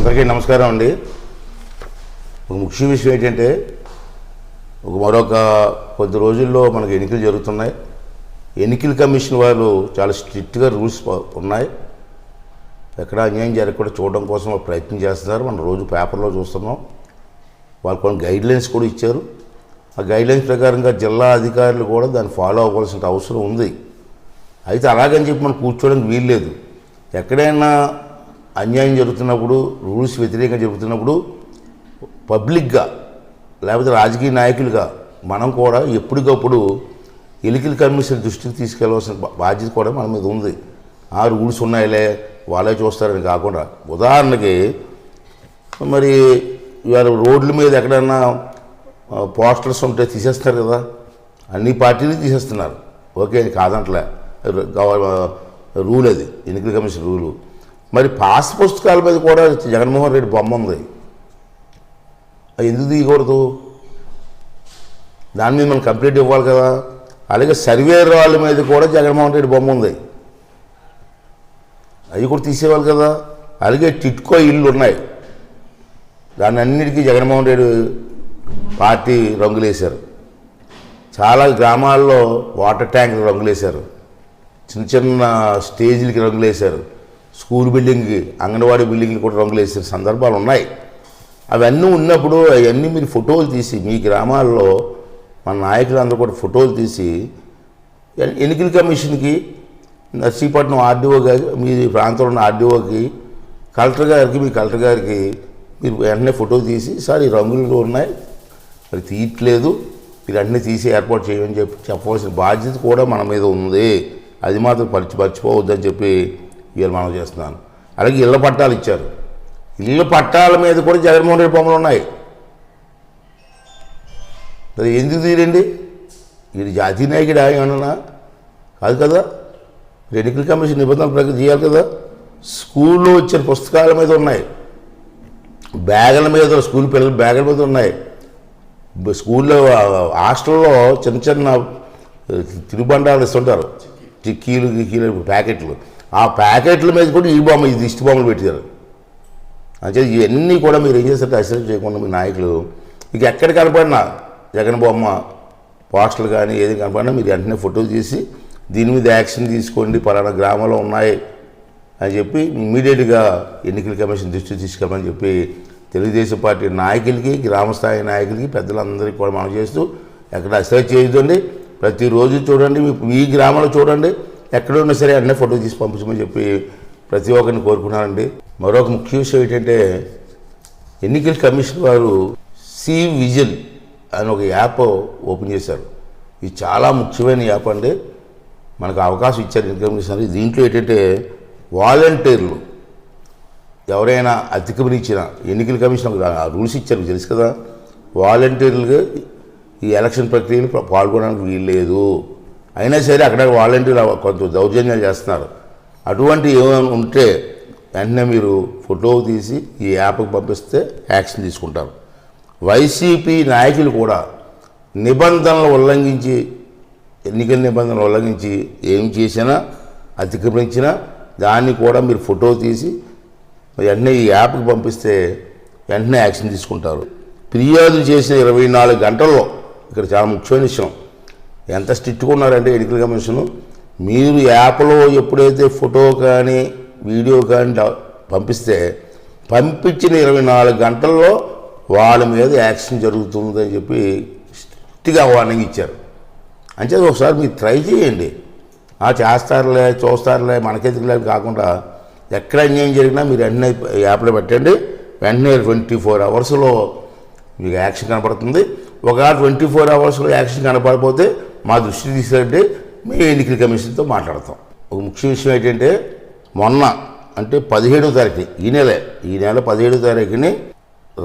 అందరికీ నమస్కారం అండి. ఒక ముఖ్య విషయం ఏంటంటే మరొక కొద్ది రోజుల్లో మనకు ఎన్నికలు జరుగుతున్నాయి. ఎన్నికల కమిషన్ వాళ్ళు చాలా స్ట్రిక్ట్గా రూల్స్ ఉన్నాయి. ఎక్కడ అన్యాయం జరగకుండా చూడడం కోసం ప్రయత్నం చేస్తున్నారు. మనం రోజు పేపర్లో చూస్తున్నాం. వాళ్ళు కొన్ని గైడ్లైన్స్ కూడా ఇచ్చారు. ఆ గైడ్లైన్స్ ప్రకారంగా జిల్లా అధికారులు కూడా దాన్ని ఫాలో అవ్వాల్సిన అవసరం ఉంది. అయితే అలాగని చెప్పి మనం కూర్చోవడానికి వీల్లేదు. ఎక్కడైనా అన్యాయం జరుగుతున్నప్పుడు, రూల్స్ వ్యతిరేకంగా జరుగుతున్నప్పుడు పబ్లిక్గా లేకపోతే రాజకీయ నాయకులుగా మనం కూడా ఎప్పటికప్పుడు ఎన్నికల కమిషన్ దృష్టికి తీసుకెళ్లవలసిన బాధ్యత కూడా మన మీద ఉంది. ఆ రూల్స్ ఉన్నాయిలే వాళ్ళే చూస్తారని కాకుండా, ఉదాహరణకి మరి ఇవాళ రోడ్ల మీద ఎక్కడన్నా పోస్టర్స్ ఉంటే తీసేస్తారు కదా, అన్ని పార్టీలు తీసేస్తున్నారు. ఓకే, కాదంటలే, రూల్ అది, ఎన్నికల కమిషన్ రూలు. మరి పాస్ పుస్తకాల మీద కూడా జగన్మోహన్ రెడ్డి బొమ్మ ఉంది. అది ఎందుకు తీయకూడదు? దాని మీద మనం కంప్లైంట్ ఇవ్వాలి కదా. అలాగే సర్వేర్ వాళ్ళ మీద కూడా జగన్మోహన్ రెడ్డి బొమ్మ ఉంది, అవి కూడా తీసేవాళ్ళు కదా. అలాగే టిట్కో ఇళ్ళు ఉన్నాయి, దాన్ని అన్నిటికీ జగన్మోహన్ రెడ్డి పార్టీ రంగులేశారు. చాలా గ్రామాల్లో వాటర్ ట్యాంకులు రంగులేశారు, చిన్న చిన్న స్టేజీలకి రంగులేశారు, స్కూల్ బిల్డింగ్కి, అంగన్వాడీ బిల్డింగ్కి కూడా రంగులు వేసిన సందర్భాలు ఉన్నాయి. అవన్నీ ఉన్నప్పుడు అవన్నీ మీరు ఫోటోలు తీసి మీ గ్రామాల్లో మన నాయకులందరూ కూడా ఫోటోలు తీసి ఎన్నికల కమిషన్కి, నర్సీపట్నం ఆర్డీఓ గారి, మీ ప్రాంతంలో ఉన్న ఆర్డీఓకి, కలెక్టర్ గారికి, మీ కలెక్టర్ గారికి మీరు వెంటనే ఫోటో తీసి, సార్ ఈ రంగులు ఉన్నాయి మరి తీయట్లేదు, మీరు వెంటనే తీసి ఏర్పాటు చేయమని చెప్పవలసిన బాధ్యత కూడా మన మీద ఉంది. అది మాత్రం మర్చిపోవద్దని చెప్పి ఇవాళ మనం చేస్తున్నాను. అలాగే ఇళ్ల పట్టాలు ఇచ్చారు. ఇళ్ల పట్టాల మీద కూడా జగన్మోహన్ రెడ్డి బొమ్మలు ఉన్నాయి. అది ఎందుకు తీరండి? ఇది జాతీయ నాయకుడు ఏమన్నా కాదు కదా. ఎన్నికల కమిషన్ నిబంధనల ప్రకారం చేయాలి కదా. స్కూల్లో వచ్చిన పుస్తకాల మీద ఉన్నాయి, బ్యాగుల మీద, స్కూల్ పిల్లల బ్యాగుల మీద ఉన్నాయి. స్కూల్లో హాస్టల్లో చిన్న చిన్న తినుబండాలు ఇస్తుంటారు, చిక్కీలు గిక్కీలు ప్యాకెట్లు. ఆ ప్యాకెట్ల మీద కూడా ఈ బొమ్మ, ఇది దిష్టి బొమ్మలు పెట్టారు. అంటే ఇవన్నీ కూడా మీరు ఏం చేస్తారంటే అసలు చేయకుండా మీ నాయకులు మీకు ఎక్కడ కనపడినా జగన్ బొమ్మ పోస్టర్లు కానీ ఏది కనపడినా మీరు వెంటనే ఫోటో తీసి దీని మీద యాక్షన్ తీసుకోండి, పలానా గ్రామంలో ఉన్నాయి అని చెప్పి ఇమ్మీడియట్గా ఎన్నికల కమిషన్ దృష్టికి తీసుకెళ్ళమని చెప్పి తెలుగుదేశం పార్టీ నాయకులకి, గ్రామస్థాయి నాయకులకి, పెద్దలందరికీ కూడా మనం చేస్తూ ఎక్కడ అసలు చేయొద్దండి. ప్రతిరోజు చూడండి, మీ గ్రామంలో చూడండి, ఎక్కడ ఉన్నా సరే అన్నీ ఫోటో తీసి పంపించమని చెప్పి ప్రతి ఒక్కరిని కోరుకున్నానండి. మరొక ముఖ్య విషయం ఏంటంటే ఎన్నికల కమిషన్ వారు సి విజిల్ అని ఒక యాప్ ఓపెన్ చేశారు. ఇది చాలా ముఖ్యమైన యాప్ అండి. మనకు అవకాశం ఇచ్చారు ఎన్నికల కమిషన్. దీంట్లో ఏంటంటే వాలంటీర్లు ఎవరైనా అతిక్రమించిన, ఎన్నికల కమిషన్ రూల్స్ ఇచ్చారు తెలుసు కదా, వాలంటీర్లుగా ఈ ఎలక్షన్ ప్రక్రియలు పాల్గొనడానికి వీల్లేదు. అయినా సరే అక్కడ వాలంటీర్లు కొంత దౌర్జన్యాలు చేస్తున్నారు. అటువంటి ఏమైనా ఉంటే వెంటనే మీరు ఫోటో తీసి ఈ యాప్కి పంపిస్తే యాక్షన్ తీసుకుంటారు. వైసీపీ నాయకులు కూడా నిబంధనలు ఉల్లంఘించి, ఎన్నికల నిబంధనలు ఉల్లంఘించి ఏం చేసినా, అతిక్రమించినా దాన్ని కూడా మీరు ఫోటో తీసి వెంటనే ఈ యాప్కి పంపిస్తే వెంటనే యాక్షన్ తీసుకుంటారు. ఫిర్యాదులు చేసిన 24 గంటల్లో, ఇక్కడ చాలా ముఖ్యమైన విషయం, ఎంత స్ట్రిక్ట్గా ఉన్నారంటే ఎన్నికల కమిషను, మీరు యాప్లో ఎప్పుడైతే ఫోటో కానీ వీడియో కానీ పంపిస్తే పంపించిన 24 గంటల్లో వాళ్ళ మీద యాక్షన్ జరుగుతుందని చెప్పి స్ట్రిక్ట్గా వార్నింగ్ ఇచ్చారు. అంటే ఒకసారి మీరు ట్రై చేయండి. చేస్తారులే, చూస్తారులే, మనకెందుకులే కాకుండా ఎక్కడ అన్యాయం జరిగినా మీరు వెంటనే యాప్లో పెట్టండి. వెంటనే 24 అవర్స్లో మీకు యాక్షన్ కనపడుతుంది. ఒకవేళ 24 అవర్స్లో యాక్షన్ కనపడకపోతే మా దృష్టికి తీసుకెళ్ళి మీ ఎన్నికల కమిషన్తో మాట్లాడతాం. ఒక ముఖ్య విషయం ఏంటంటే మొన్న అంటే 17వ తారీఖు, ఈ నెల 17వ తారీఖుని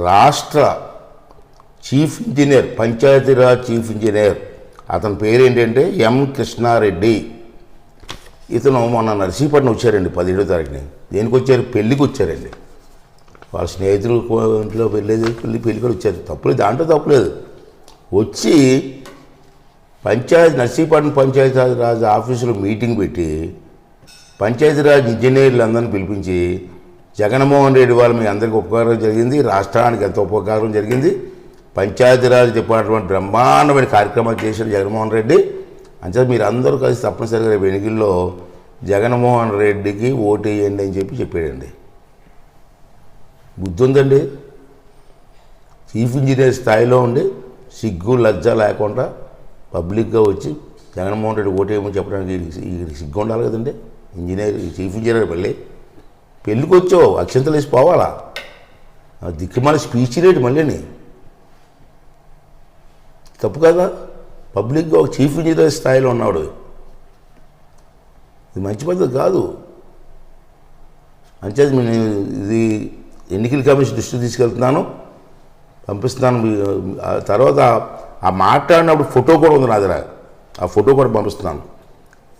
రాష్ట్ర chief engineer, Panchayati Raj chief engineer, అతని పేరు ఏంటంటే ఎం కృష్ణారెడ్డి, ఇతను మొన్న నర్సీపట్నం వచ్చారండి 17వ తారీఖుని. దేనికి వచ్చారు? పెళ్ళికి వచ్చారండి. వాళ్ళ స్నేహితులు ఇంట్లో పెళ్ళి కూడా వచ్చారు. తప్పులేదు, దాంట్లో తప్పులేదు. వచ్చి నర్సీపట్నం పంచాయతీరాజ్ ఆఫీసులో మీటింగ్ పెట్టి పంచాయతీరాజ్ ఇంజనీర్లు అందరిని పిలిపించి జగన్మోహన్ రెడ్డి వాళ్ళు మీ అందరికీ ఉపకారం జరిగింది, రాష్ట్రానికి ఎంత ఉపకారం జరిగింది. పంచాయతీరాజ్ డిపార్ట్మెంట్ బ్రహ్మాండమైన కార్యక్రమాలు చేశాడు జగన్మోహన్ రెడ్డి. అంతే మీరు అందరూ కలిసి తప్పనిసరిగా రేపు ఎన్నికల్లో జగన్మోహన్ రెడ్డికి ఓటు వేయండి అని చెప్పాడండి. బుద్ధి ఉందండి. చీఫ్ ఇంజనీర్ స్థాయిలో ఉండి సిగ్గు లజ్జ లేకుండా పబ్లిక్గా వచ్చి జగన్మోహన్ రెడ్డి ఓటు వేయమని చెప్పడానికి వీడికి సిగ్గు ఉండాలి కదండి. చీఫ్ ఇంజనీర్ పెళ్ళికి వచ్చావు అక్షంతలు వేసి పోవాలా? దిక్కుమాల స్పీచ్ రేటు మళ్ళీని తప్పు కదా. పబ్లిక్గా ఒక చీఫ్ ఇంజనీర్ స్థాయిలో ఉన్నాడు. ఇది మంచి పద్ధతి కాదు. అంచేది నేను ఇది ఎన్నికల కమిషన్ దృష్టికి తీసుకెళ్తున్నాను, పంపిస్తున్నాను. తర్వాత ఆ మాట్లాడినప్పుడు ఫోటో కూడా ఉంది నా దగ్గర, ఆ ఫోటో కూడా పంపిస్తున్నాను.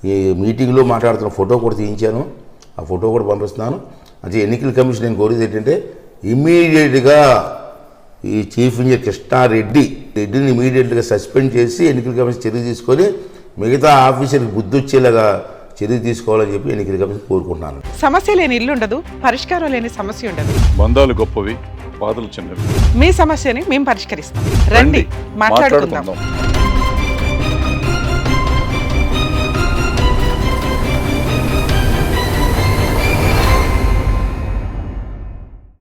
ఈ మీటింగ్లో మాట్లాడుతున్న ఫోటో కూడా తీయించాను, ఆ ఫోటో కూడా పంపిస్తున్నాను. అంటే ఎన్నికల కమిషన్ నేను కోరేది ఏంటంటే ఇమ్మీడియట్గా ఈ చీఫ్ ఇంజనీర్ కృష్ణారెడ్డిని ఇమీడియట్గా సస్పెండ్ చేసి ఎన్నికల కమిషన్ చర్య తీసుకొని మిగతా ఆఫీసర్కి బుద్ధి వచ్చేలాగా చర్య తీసుకోవాలని చెప్పి ఎన్నికల కమిషన్ కోరుకుంటున్నాను. సమస్య లేని ఇల్లు ఉండదు, పరిష్కారం లేని సమస్య ఉండదు. బంధాలు గొప్పవి, బాధలు చిన్నవి. మీ సమస్యని మేము పరిష్కరిస్తాం. రండి మాట్లాడుకుందాం.